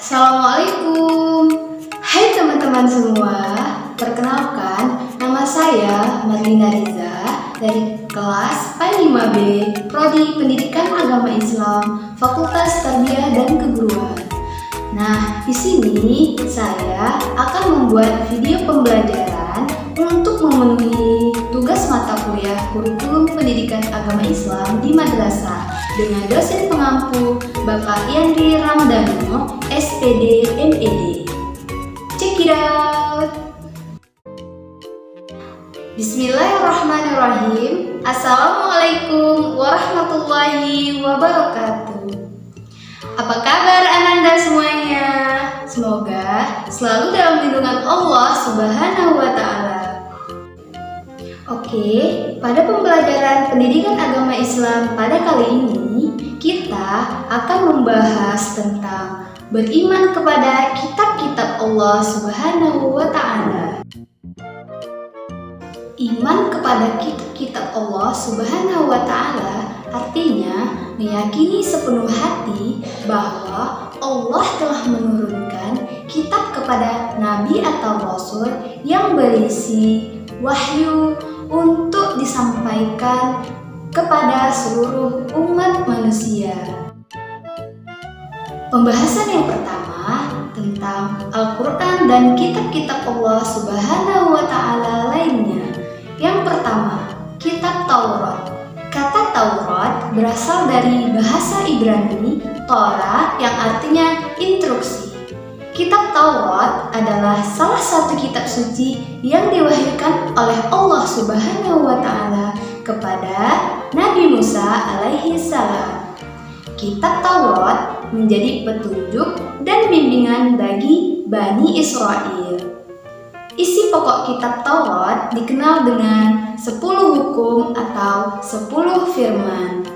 Assalamualaikum. Hai teman-teman semua, perkenalkan nama saya Marlina Riza dari kelas P5B Prodi Pendidikan Agama Islam Fakultas Tarbiyah dan Keguruan. Nah, di sini saya akan membuat video pembelajaran untuk memenuhi tugas mata kuliah kurikulum pendidikan agama Islam di madrasah dengan dosen pengampu Bapak Yandri Ramdhano, SPD, MED. Check it out! Bismillahirrahmanirrahim. Assalamualaikum warahmatullahi wabarakatuh. Apa kabar Ananda semuanya? Semoga selalu dalam lindungan Allah Subhanahu wa Ta'ala. Oke, pada pembelajaran pendidikan agama Islam pada kali ini kita akan membahas tentang beriman kepada kitab-kitab Allah Subhanahu wa Ta'ala. Iman kepada kitab-kitab Allah Subhanahu wa Ta'ala artinya meyakini sepenuh hati bahwa Allah telah menurunkan kitab kepada nabi atau rasul yang berisi wahyu untuk disampaikan kepada seluruh umat manusia. Pembahasan yang pertama tentang Al-Quran dan kitab-kitab Allah Subhanahu wa Ta'ala lainnya. Yang pertama, kitab Taurat. Kata Taurat berasal dari bahasa Ibrani Torah yang artinya instruksi. Kitab Taurat adalah salah satu kitab suci yang diwahyukan oleh Allah Subhanahu wa Ta'ala kepada Nabi Musa alaihi salam. Kitab Taurat menjadi petunjuk dan bimbingan bagi Bani Israel. Isi pokok kitab Taurat dikenal dengan 10 hukum atau 10 firman.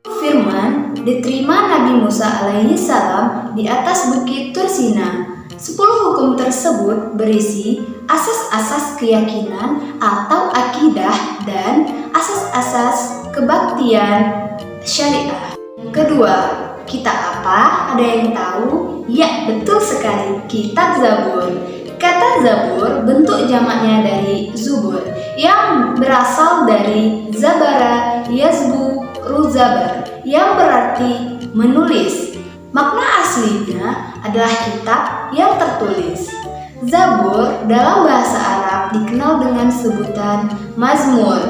Firman diterima Nabi Musa alaihi salam di atas bukit Tursina. 10 hukum tersebut berisi asas-asas keyakinan atau akidah dan asas-asas kebaktian syariah. Kedua, kitab apa? Ada yang tahu? Ya, betul sekali, kitab Zabur. Kata Zabur bentuk jamaknya dari Zubur yang berasal dari Zabara Yazbu Ruzabar yang berarti menulis. Makna aslinya adalah kitab yang tertulis. Zabur dalam bahasa Arab dikenal dengan sebutan Mazmur,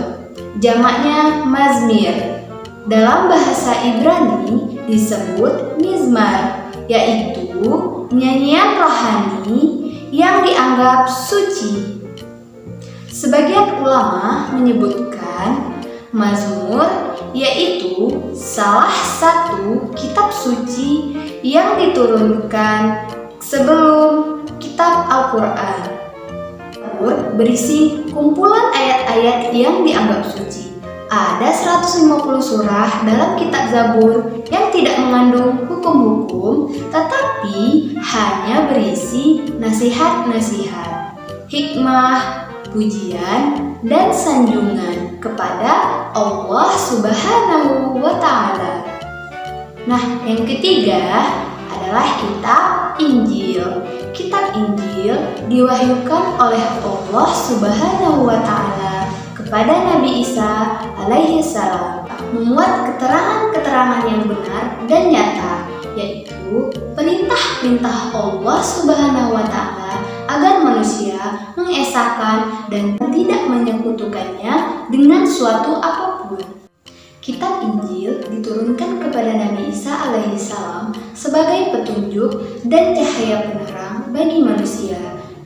jamaknya Mazmir. Dalam bahasa Ibrani disebut Mizmar, yaitu nyanyian rohani yang dianggap suci. Sebagian ulama menyebutkan Mazmur yaitu salah satu kitab suci yang diturunkan sebelum kitab Al-Quran. Zabur berisi kumpulan ayat-ayat yang dianggap suci. Ada 150 surah dalam kitab Zabur yang tidak mengandung hukum-hukum, tetapi hanya berisi nasihat-nasihat, hikmah, pujian, dan sanjungan kepada Allah Subhanahu wa Ta'ala. Nah, yang ketiga adalah kitab Injil. Kitab Injil diwahyukan oleh Allah Subhanahu wa Ta'ala kepada Nabi Isa alaihi salam, memuat keterangan-keterangan yang benar dan nyata, yaitu perintah-perintah Allah Subhanahu wa Ta'ala agar manusia mengesahkan dan tidak menyekutukannya dengan suatu apapun. Kitab Injil diturunkan kepada Nabi Isa alaihi salam sebagai petunjuk dan cahaya penerang bagi manusia.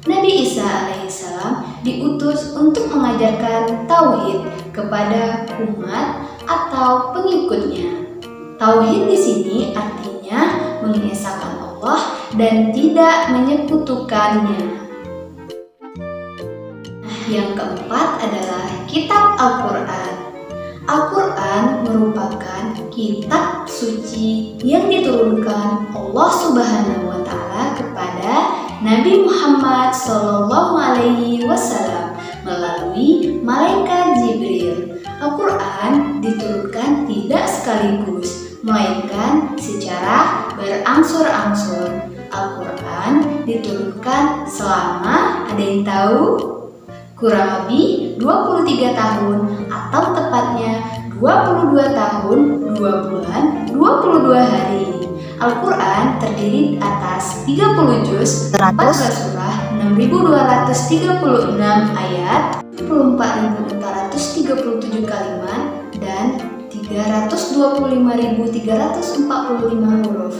Nabi Isa alaihi salam diutus untuk mengajarkan tauhid kepada umat atau pengikutnya. Tauhid di sini artinya mengesahkan Allah dan tidak menyekutukannya. Nah, yang keempat adalah kitab Al-Quran. Al-Quran merupakan kitab suci yang diturunkan Allah Subhanahu wa Ta'ala kepada Nabi Muhammad SAW melalui malaikat Jibril. Al-Quran diturunkan tidak sekaligus, melainkan secara berangsur-angsur. Al-Quran diturunkan selama, ada yang tahu? Kurang lebih 23 tahun atau tepatnya 22 tahun, 2 bulan, 22 hari. Al-Quran terdiri atas 30 juz, 14 surah, 6.236 ayat, 24.437 kalimat, dan 325.345 huruf.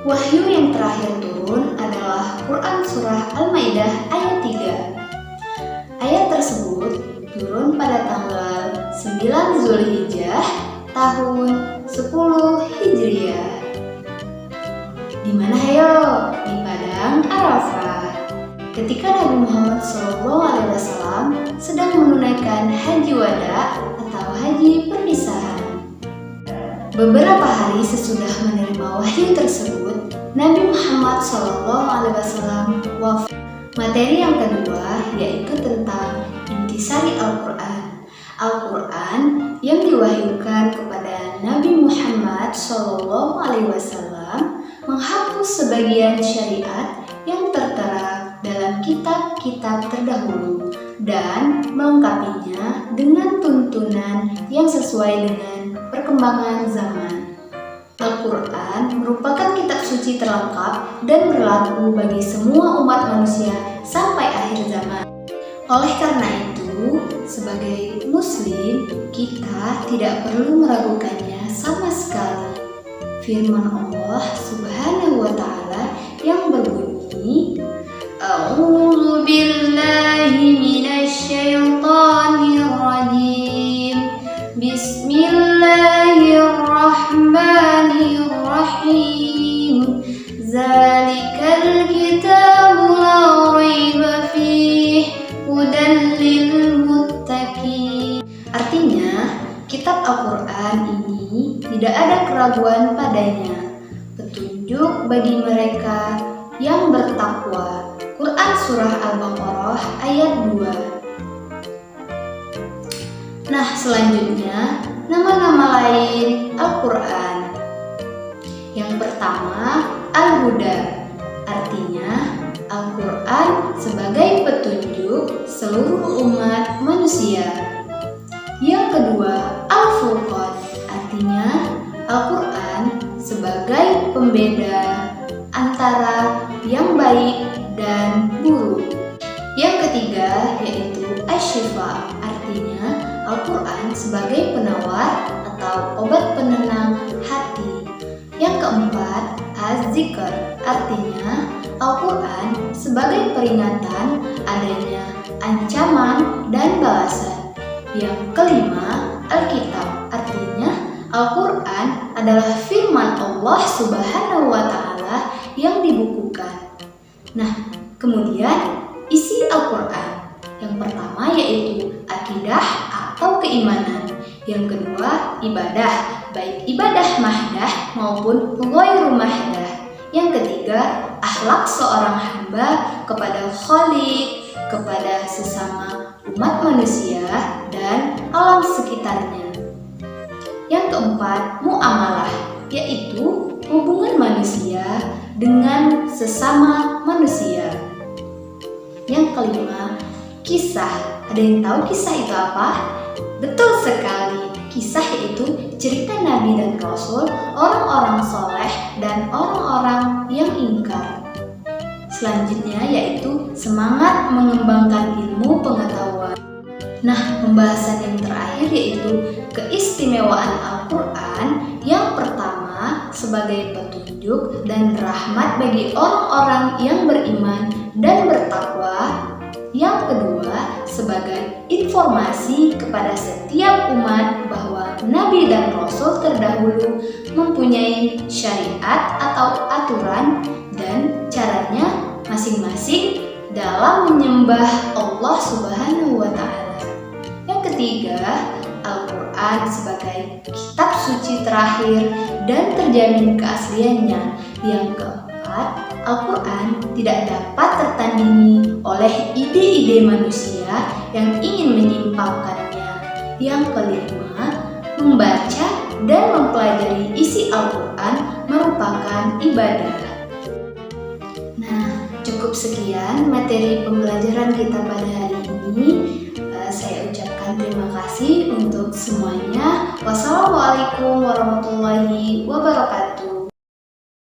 Wahyu yang terakhir turun adalah Quran Surah Al-Maidah ayat 3. Ayat tersebut turun pada tanggal 9 Zulhijjah tahun 10 Hijriah. Di mana hayo? Di Padang Arafah. Ketika Nabi Muhammad SAW sedang menunaikan haji wada atau haji perpisahan. Beberapa hari sesudah menerima wahyu tersebut, Nabi Muhammad SAW wafat. Materi yang kedua yaitu tentang intisari Al-Quran. Al-Quran yang diwahyukan kepada Nabi Muhammad SAW menghapus sebagian syariat yang tertera dalam kitab-kitab terdahulu dan melengkapinya dengan tuntunan yang sesuai dengan perkembangan zaman. Al-Quran merupakan kitab suci terlengkap dan berlaku bagi semua umat manusia sampai akhir zaman. Oleh karena itu, sebagai muslim, kita tidak perlu meragukannya sama sekali. Firman Allah Subhanahu wa Ta'ala yang berbunyi, A'udzu billahi minasy syaithanir rajim. Bismillahirrahmanirrahim. Zalikal kitabu la raiba fihi hudan lil muttaqin. Artinya, kitab Al-Quran ini tidak ada keraguan padanya, petunjuk bagi mereka yang bertakwa. Quran Surah Al-Baqarah ayat 2. Nah, selanjutnya nama-nama lain Al-Quran. Yang pertama, Al-Huda. Artinya, Al-Quran sebagai petunjuk seluruh umat manusia. Yang kedua, Al-Furqan. Artinya, Al-Quran sebagai pembeda antara yang baik dan buruk. Yang ketiga yaitu Asy-Syifa. Artinya, Al-Quran sebagai penawar atau obat penenang hati. Yang keempat, Az-Zikr. Artinya, Al-Quran sebagai peringatan adanya ancaman dan balasan. Yang kelima, Alkitab. Artinya, Al-Quran adalah firman Allah Subhanahu wa Ta'ala yang dibukukan. Nah, kemudian isi Al-Quran. Yang pertama yaitu akidah atau keimanan. Yang kedua, ibadah, baik ibadah mahdah maupun ghairu mahdah. Yang ketiga, akhlak seorang hamba kepada Khalik, kepada sesama umat manusia dan alam sekitarnya. Yang keempat, muamalah, yaitu hubungan manusia dengan sesama manusia. Yang kelima, kisah. Ada yang tahu kisah itu apa? Betul sekali, kisah yaitu cerita Nabi dan Rasul, orang-orang soleh dan orang-orang yang ingkar. Selanjutnya yaitu semangat mengembangkan ilmu pengetahuan. Nah, pembahasan yang terakhir yaitu keistimewaan Al-Quran. Yang pertama, sebagai petunjuk dan rahmat bagi orang-orang yang beriman dan bertakwa. Yang kedua, sebagai informasi kepada setiap umat bahwa Nabi dan Rasul terdahulu mempunyai syariat atau aturan dan caranya masing-masing dalam menyembah Allah Subhanahu wa Ta'ala. Yang ketiga, Al-Quran sebagai kitab suci terakhir dan terjamin keasliannya. Yang keempat, Al-Quran tidak dapat tertandingi oleh ide-ide manusia yang ingin menyimpangkannya. Yang kelima, membaca dan mempelajari isi isi Al-Quran merupakan ibadah. Nah, cukup sekian materi pembelajaran kita pada hari ini. Saya ucapkan terima kasih untuk semuanya. Wassalamualaikum warahmatullahi wabarakatuh.